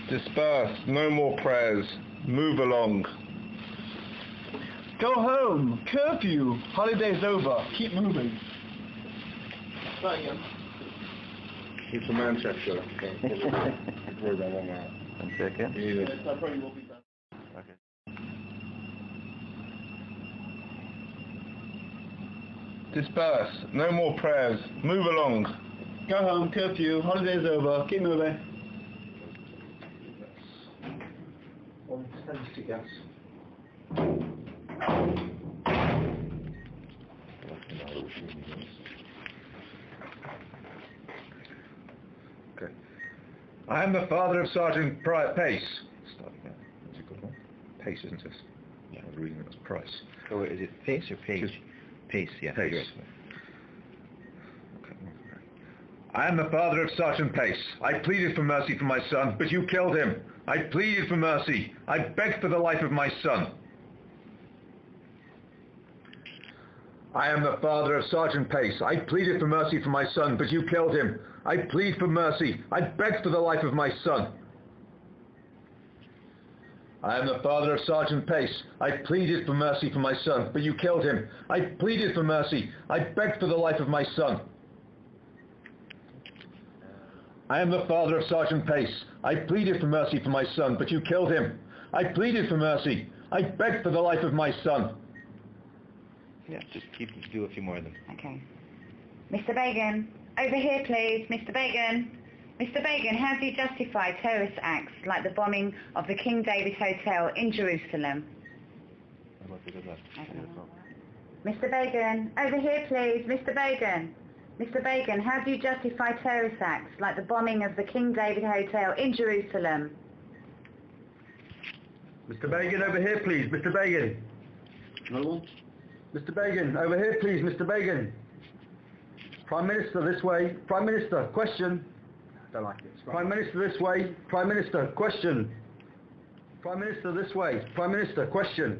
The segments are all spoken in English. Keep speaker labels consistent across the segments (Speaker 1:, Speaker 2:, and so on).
Speaker 1: Disperse. No more prayers. Move along.
Speaker 2: Go home. Curfew. Holiday's over. Keep moving. Try again.
Speaker 1: He's from Manchester. Okay. Worry about 1 minute.
Speaker 3: 1 second.
Speaker 2: Yes, I probably will be done.
Speaker 3: Okay.
Speaker 1: Disperse. No more prayers. Move along.
Speaker 2: Go home. Curfew. Holiday's over. Keep moving.
Speaker 1: Okay. I am the father of Sergeant Pace. Start again. That's a good one. Pace, isn't it? Yeah, I was reading it as Price.
Speaker 3: Oh, is it Pace or Page? Pace, yeah.
Speaker 1: Pace. I am the father of Sergeant Pace. I pleaded for mercy for my son, but you killed him. I pleaded for mercy. I begged for the life of my son. I am the father of Sergeant Pace. I pleaded for mercy for my son, but you killed him. I plead for mercy. I begged for the life of my son. I am the father of Sergeant Pace. I pleaded for mercy for my son, but you killed him. I pleaded for mercy. I begged for the life of my son. I am the father of Sergeant Pace. I pleaded for mercy for my son, but you killed him. I pleaded for mercy. I begged for the life of my son.
Speaker 3: Yeah, just do a few more of them.
Speaker 4: Okay. Mr. Bagan, over here please. Mr. Bagan. Mr. Bagan, how do you justify terrorist acts like the bombing of the King David Hotel in Jerusalem? Mr. Bagan, over here please. Mr. Bagan. Mr. Bagan, how do you justify terrorist acts like the bombing of the King David Hotel in Jerusalem?
Speaker 2: Mr. Bagan, over here please. Mr. Bagan. Another one? Mr. Bagan, over here please. Mr. Bagan. Prime Minister, this way. Prime Minister, question. I don't like it. Prime Minister, this way. Prime Minister, question. Prime Minister, this way. Prime Minister, question.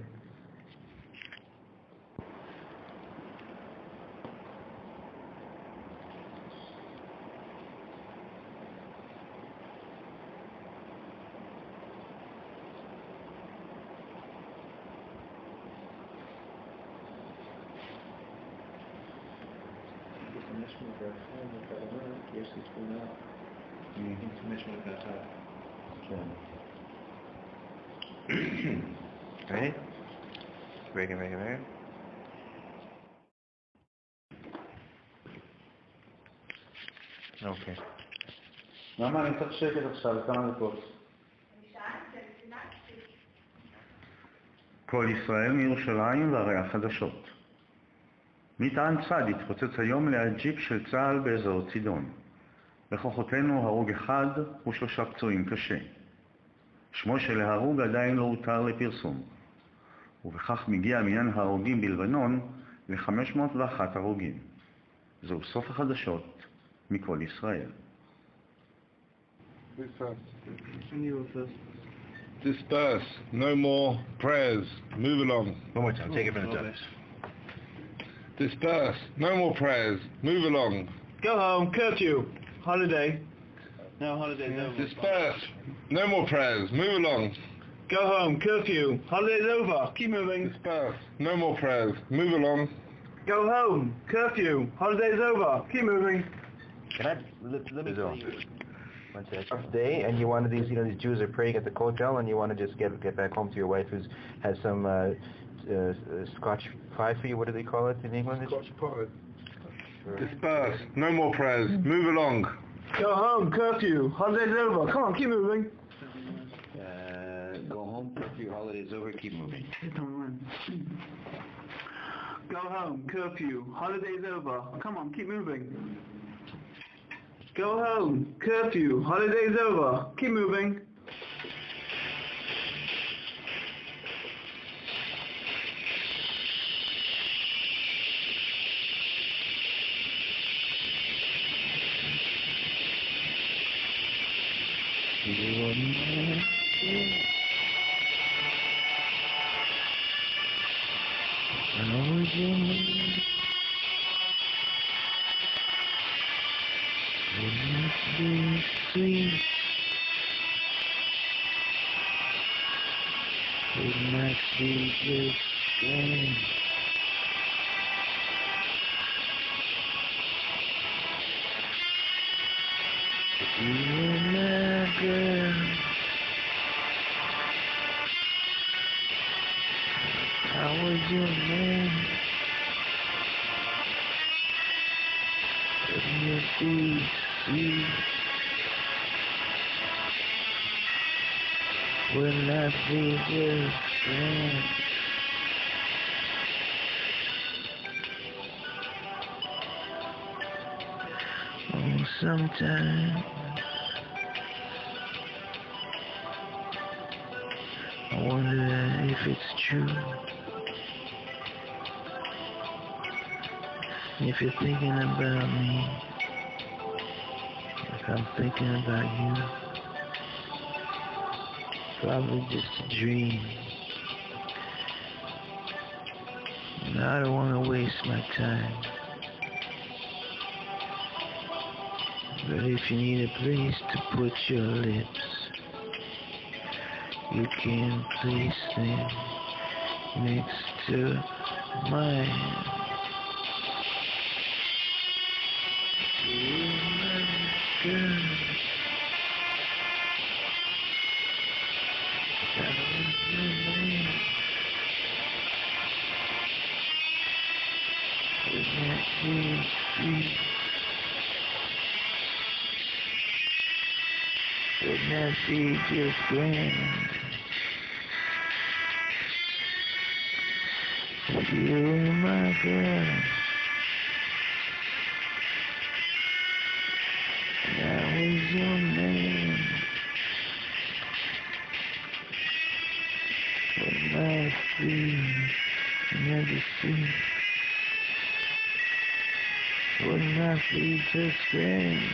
Speaker 3: Ready? Ready. אוקיי.
Speaker 2: למה אני צריך שקט עכשיו? כמה דקות? כל ישראל מירושלים והרי החדשות. מטען צד התפוצץ היום ליד ג'יפ של צה"ל באזור צידון. בכוחותינו הרוג אחד ו3 פצועים קשה. שמו של ההרוג עדיין לא הותר לפרסום. ובכך מגיע מניין ההרוגים בלבנון ל-501 הרוגים. זהו סוף החדשות מכל ישראל.
Speaker 1: Disperse. No more prayers. Move along.
Speaker 3: One more time, take it from the top.
Speaker 1: Disperse. No more prayers. Move along.
Speaker 2: Go home. Curfew. Holiday. No, holiday's over.
Speaker 1: Disperse. No more prayers. Move along.
Speaker 2: Go home. Curfew. Holiday's over. Keep moving.
Speaker 1: Disperse. No more prayers. Move along.
Speaker 2: Go home. Curfew. Holiday's over. Keep moving.
Speaker 3: Can I let me go? One second. Day, and you wanted these, these Jews are praying at the kotel, and you want to just get back home to your wife who's has some Scotch pie for you. What do they call it in England?
Speaker 1: Scotch pie. Disperse. No more prayers. Move along.
Speaker 2: Go home. Curfew. Holiday's over. Come on, keep moving.
Speaker 3: Go home. Curfew. Holiday's over. Keep moving.
Speaker 2: Go home. Curfew. Holiday's over. Come on, keep moving. Go home. Curfew. Holiday's over. Keep moving.
Speaker 3: Would not be just grand. You were my girl. I was your man. Wouldn't it be sweet? Would not be just grand. Oh, sometimes I wonder if it's true. If you're thinking about me, like I'm thinking about you, probably just a dream. And I don't want to waste my time. But if you need a place to put your lips, you can place them next to mine. You're my girl. That was your name. Would not be sweet. Would not be just grand. You're my girl. That was your name. Would not be never see. Would not be just grand.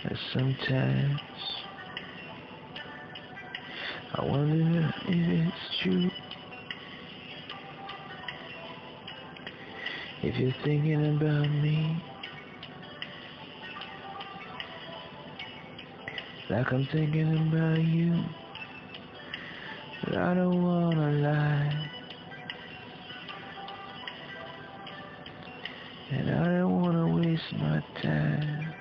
Speaker 3: And sometimes I wonder if it's true. If you're thinking about me, like I'm thinking about you, but I don't wanna lie, and I don't wanna waste my time.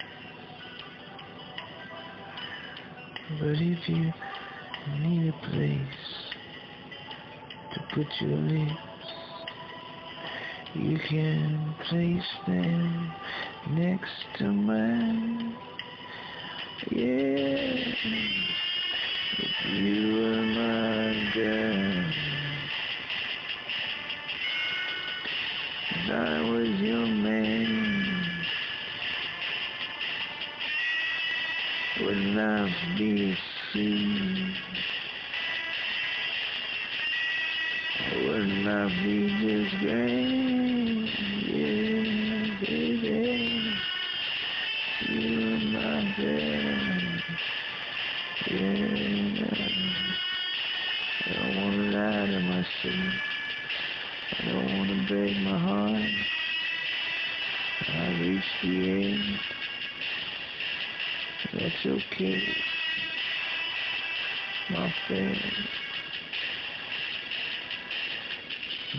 Speaker 3: But if you need a place to put your lips, you can place them next to mine. Yeah, if you were my girl, and I was your man, would love be a sea? Would love be just grand? Yeah, baby, you were my girl. Yeah, I don't wanna lie to myself. I don't wanna break my heart. I reached the end. That's okay, my friend.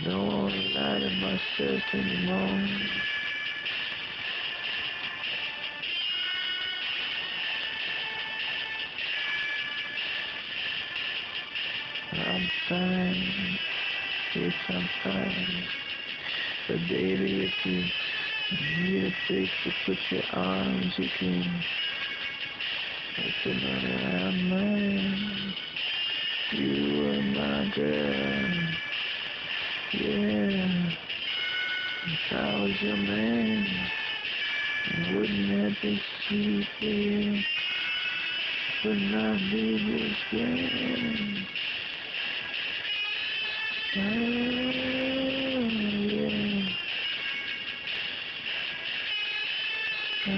Speaker 3: Don't wanna lie to myself anymore. I'm fine, yes I'm fine. But baby, if you need a place to put your arms, you can put them around mine. You were my girl, yeah. If I was your man, wouldn't that be sweet, yeah? Would not be just grand. Oh, yeah. Oh,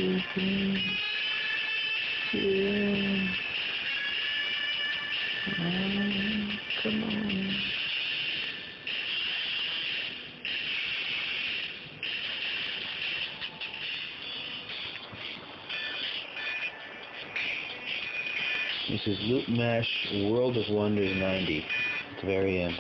Speaker 3: Yeah. Come on. This is Loop Mash World of Wonders 90. At the very end.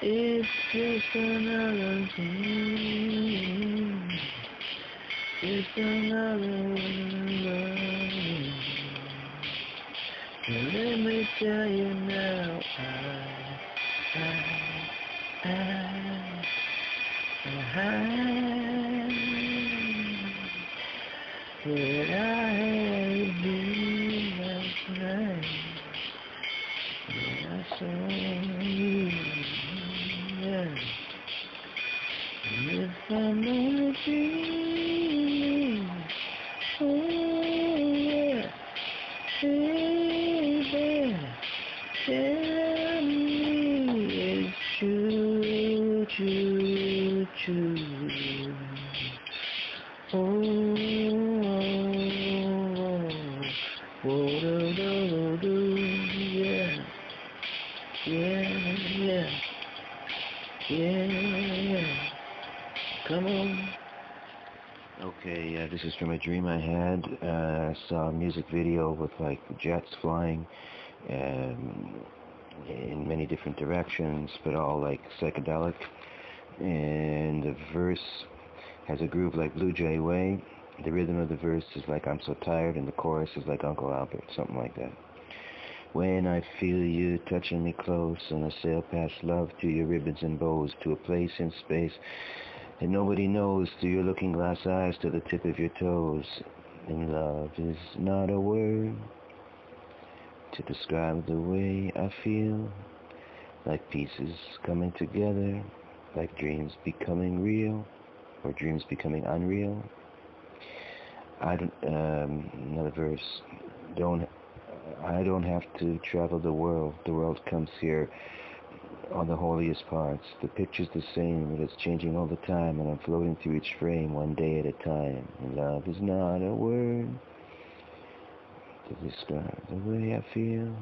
Speaker 3: It's just another dream. It's another love. Let me tell you now, what I had a dream last night. When I saw you, yeah. If I'm only dreaming, oh yeah, baby, tell me it's true, true, true. Oh, yeah, yeah, yeah. Come on. Okay, this is from a dream I had. I saw a music video with like jets flying in many different directions, but all like psychedelic. And the verse has a groove like Blue Jay Way. The rhythm of the verse is like I'm so tired, and the chorus is like Uncle Albert, something like that. When I feel you touching me close, and I sail past love through your ribbons and bows to a place in space and nobody knows, through your looking glass eyes to the tip of your toes. And love is not a word to describe the way I feel, like pieces coming together, like dreams becoming real, or dreams becoming unreal. Another verse. I don't have to travel the world comes here on the holiest parts. The picture's the same, but it's changing all the time, and I'm floating through each frame one day at a time. And love is not a word to describe the way I feel.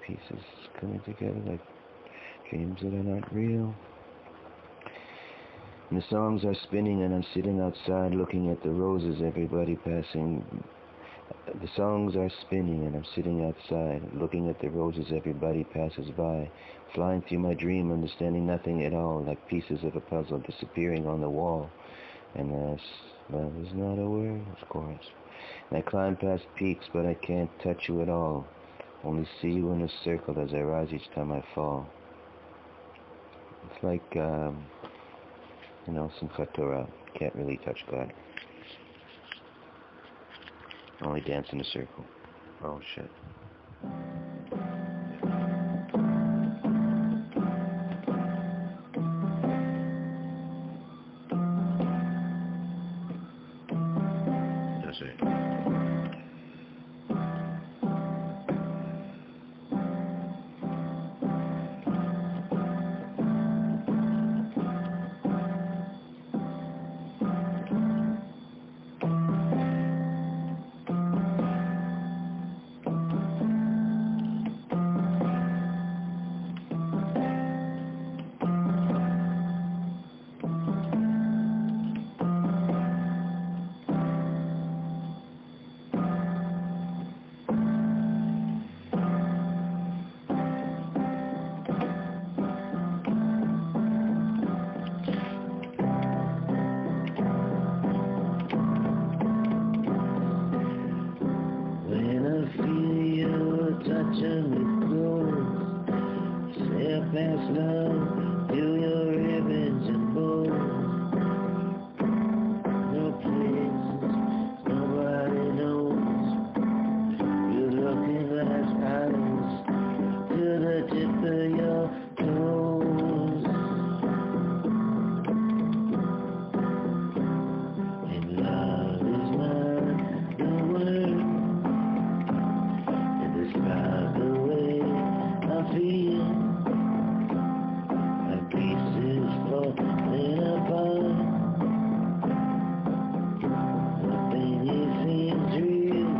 Speaker 3: Pieces coming together like dreams that are not real. And the songs are spinning, and I'm sitting outside looking at the roses everybody passing. The songs are spinning, and I'm sitting outside looking at the roses everybody passes by, flying through my dream, understanding nothing at all, like pieces of a puzzle disappearing on the wall. And love is not a word, of course. And I climb past peaks, but I can't touch you at all. Only see you in a circle as I rise each time I fall. It's like, Simchat Torah. Can't really touch God. Only dance in a circle. Oh, shit. That's it.
Speaker 5: Mass love to your ribbons and bows. No place nobody knows. You're looking glass eyes to the tip of your toes. And love is not the word that describes the way I feel. My pieces falling apart. Nothing here seems real.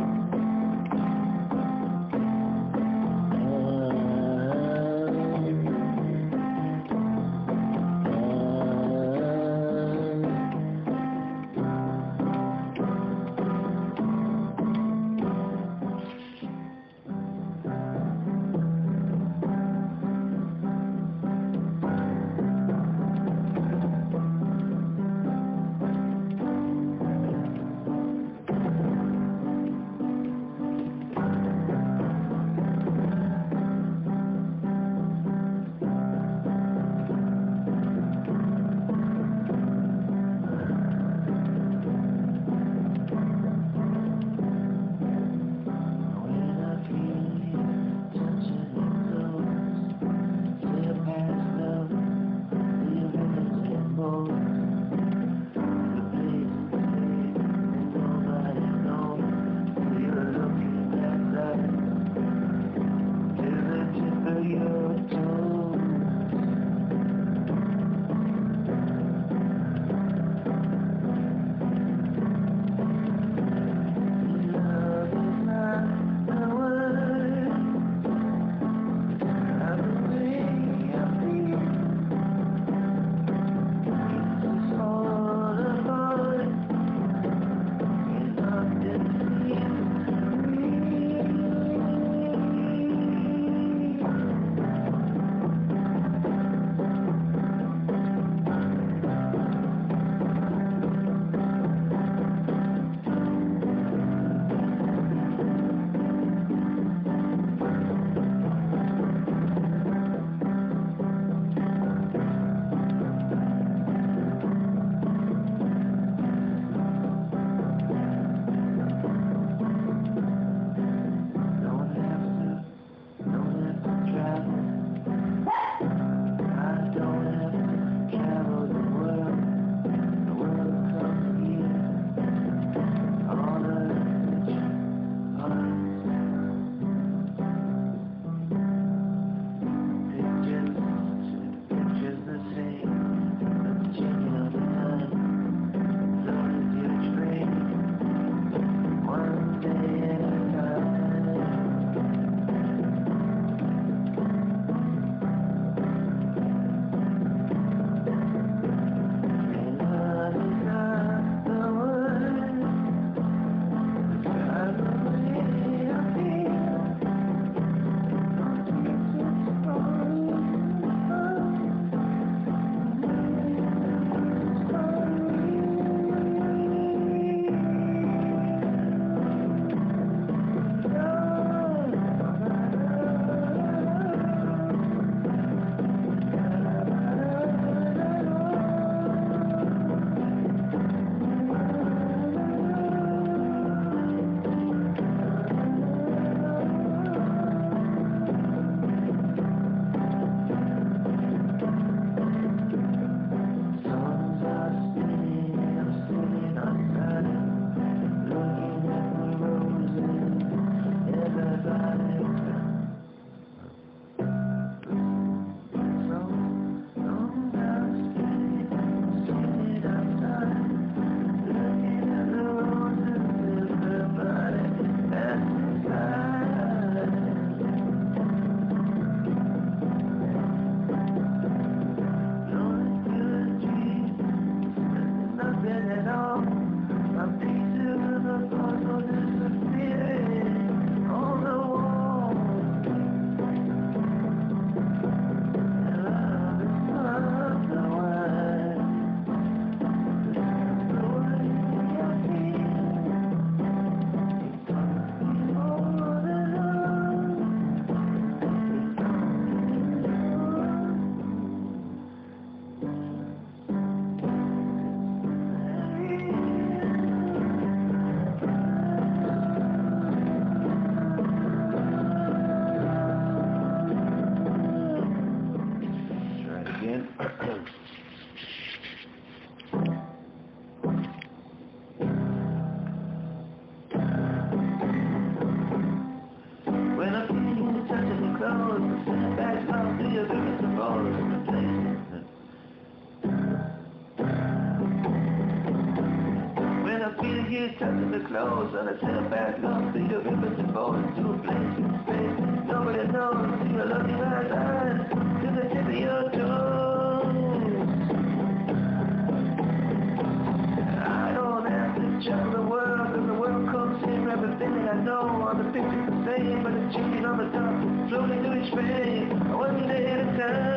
Speaker 5: clothes on a sailback, love, see the ribbons and bows to a place in space. Nobody knows, see the looking eyes to the tip of your toes. I don't have to travel the world, cause the world comes in everything that I know. All the pictures the same, but it's changing on the top, slowly to each phase, one day at a time.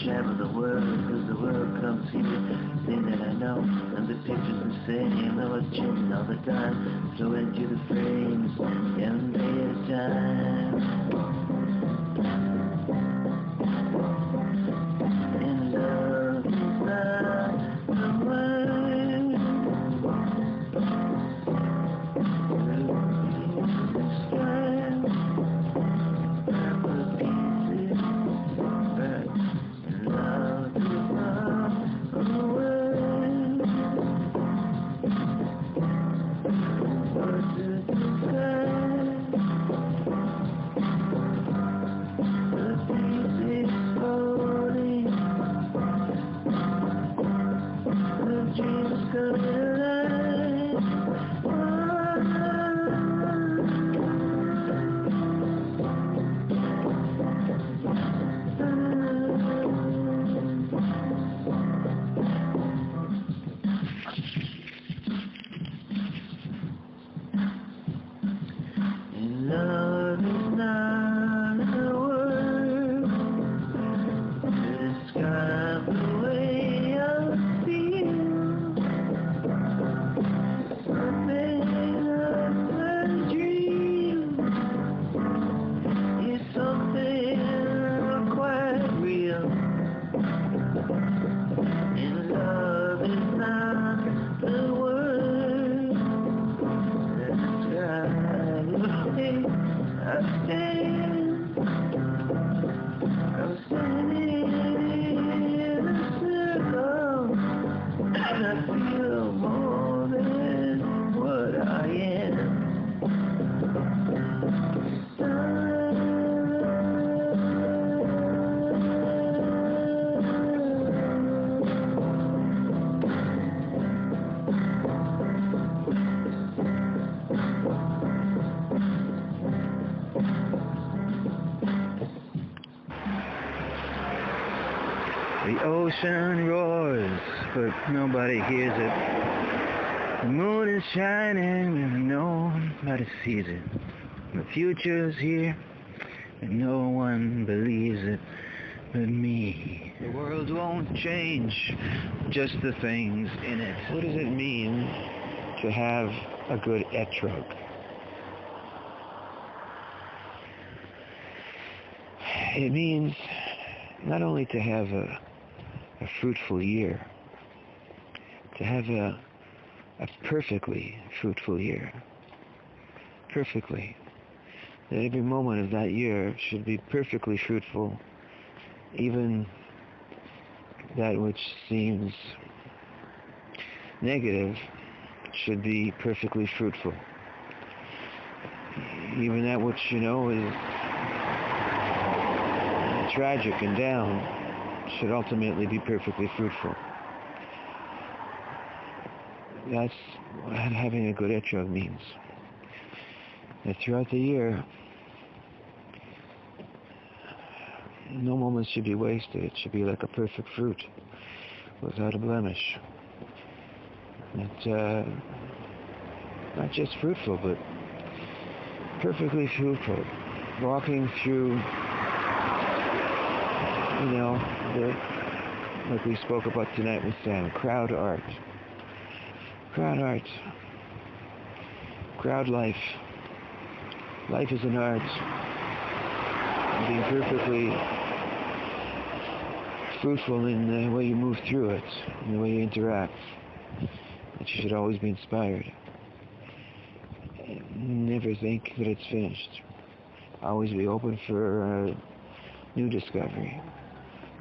Speaker 5: Travel the world, cause the world comes here. Thing that I know, and the pictures the same. I was changing all the time, flowing through the frames, one day at a time. And love is not the word. The sky, the pieces, back. Love is not a word. What did you say? The pieces floating, the dreams coming alive. Love is not a word. Describe the way I feel. Something like a dream. It's something quite real. And love is not the word. Describe the way I stand. I'm standing in a circle, and I feel more than what I am. The ocean roars, but nobody hears it. The moon is shining and nobody sees it. The future's here and no one believes it.
Speaker 3: and me. The world won't change, just the things in it. What does it mean to have a good etrog? It means not only to have a fruitful year, to have a perfectly fruitful year. Perfectly. That every moment of that year should be perfectly fruitful, even that which seems negative should be perfectly fruitful. Even that which, is tragic and down should ultimately be perfectly fruitful. That's what having a good etrog means. That throughout the year, no moment should be wasted. It should be like a perfect fruit, without a blemish. That, not just fruitful, but perfectly fruitful. Walking through, like we spoke about tonight with Sam, crowd art. Crowd art. Crowd life. Life is an art. Being perfectly fruitful in the way you move through it, in the way you interact. That you should always be inspired. Never think that it's finished. Always be open for new discovery.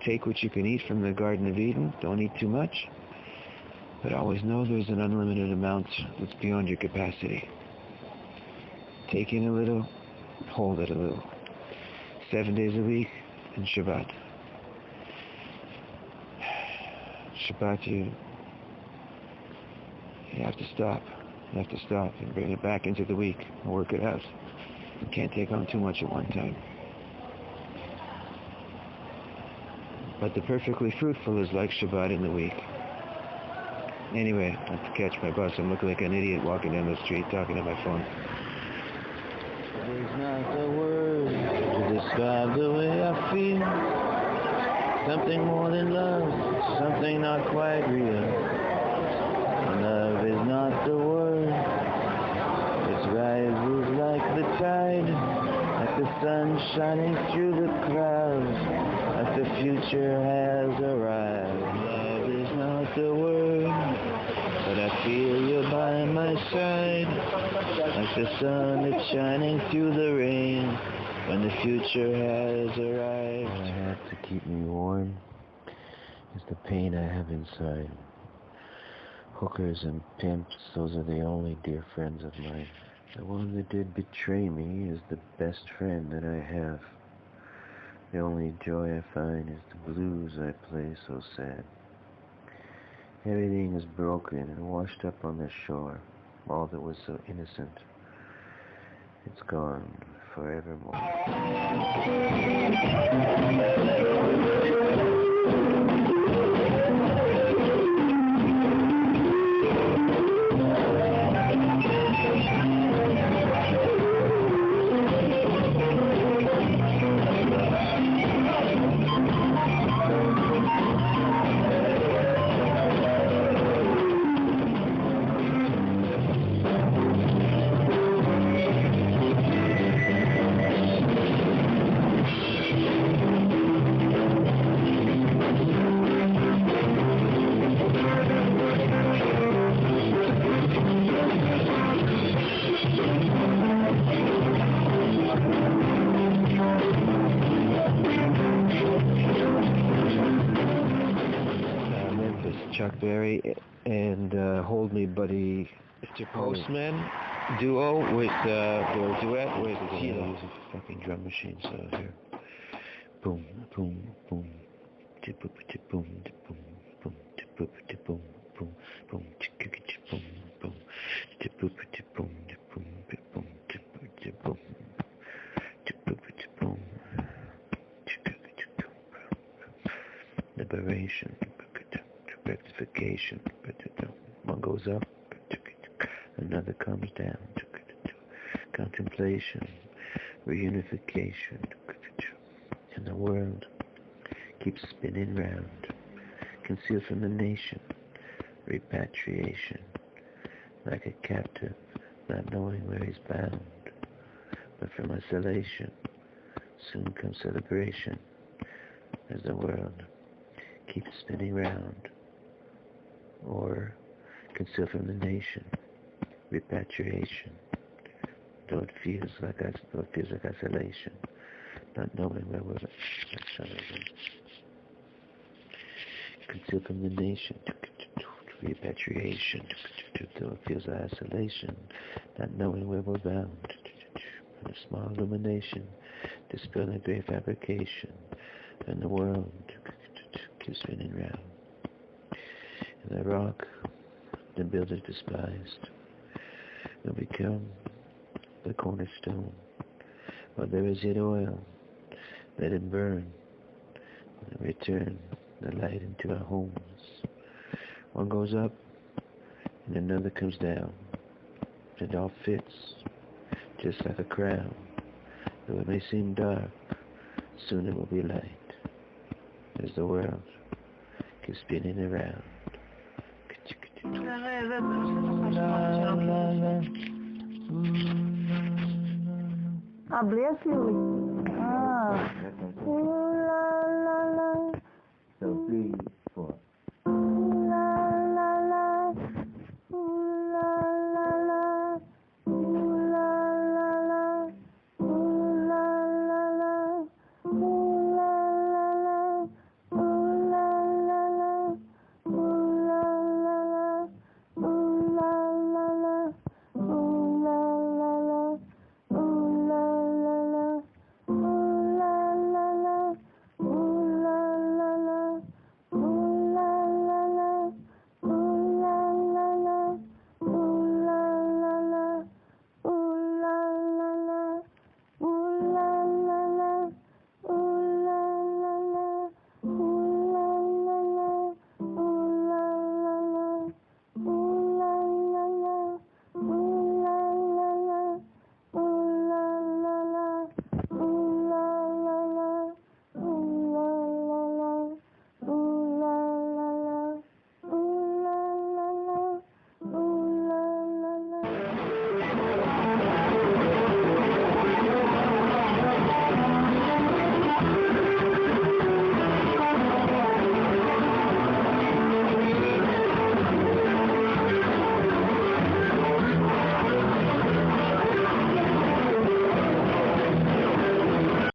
Speaker 3: Take what you can eat from the Garden of Eden. Don't eat too much. But always know there's an unlimited amount that's beyond your capacity. Take in a little, hold it a little. 7 days a week, and Shabbat. Shabbat, you have to stop. You have to stop and bring it back into the week and work it out. You can't take on too much at one time. But the perfectly fruitful is like Shabbat in the week. Anyway, I have to catch my bus. I'm looking like an idiot walking down the street talking on my phone. There's not a word to describe the way I feel. Something more than love, something not quite real. Love is not the word. It rises like the tide, like the sun shining through the clouds, like the future has arrived. Love is not the word, but I feel you're by my side, like the sun that's shining through the rain when the future has arrived. What I have to keep me warm is the pain I have inside. Hookers and pimps, those are the only dear friends of mine. The one that did betray me is the best friend that I have. The only joy I find is the blues I play so sad. Everything is broken and washed up on the shore. All that was so innocent, it's gone forevermore. Chuck Berry and Hold Me Buddy, Mr. Postman duo with their duet with Tila. Use a fucking drum machine, so here. Boom, boom, boom. Boom, boom, boom, boom, boom, boom, boom, boom, boom, boom, boom, boom. Liberation. Rectification. One goes up, another comes down. Contemplation, reunification, and the world
Speaker 5: keeps spinning round, concealed from the nation, repatriation, like a captive, not knowing where he's bound, but from isolation, soon comes celebration, as the world keeps spinning round, or concealed from the nation, repatriation, though it feels like isolation, not knowing where we're concealed from the nation, repatriation, though it feels like isolation, not knowing where we're bound, from a small illumination, dispelling a great fabrication, and the world keeps spinning round. And the rock the builders despised will become the cornerstone. While there is yet oil, let it burn, and return the light into our homes. One goes up, and another comes down. It all fits, just like a crown. Though it may seem dark, soon it will be light, as the world keeps spinning around.
Speaker 6: בלי הסיורי.
Speaker 5: So 3, 4.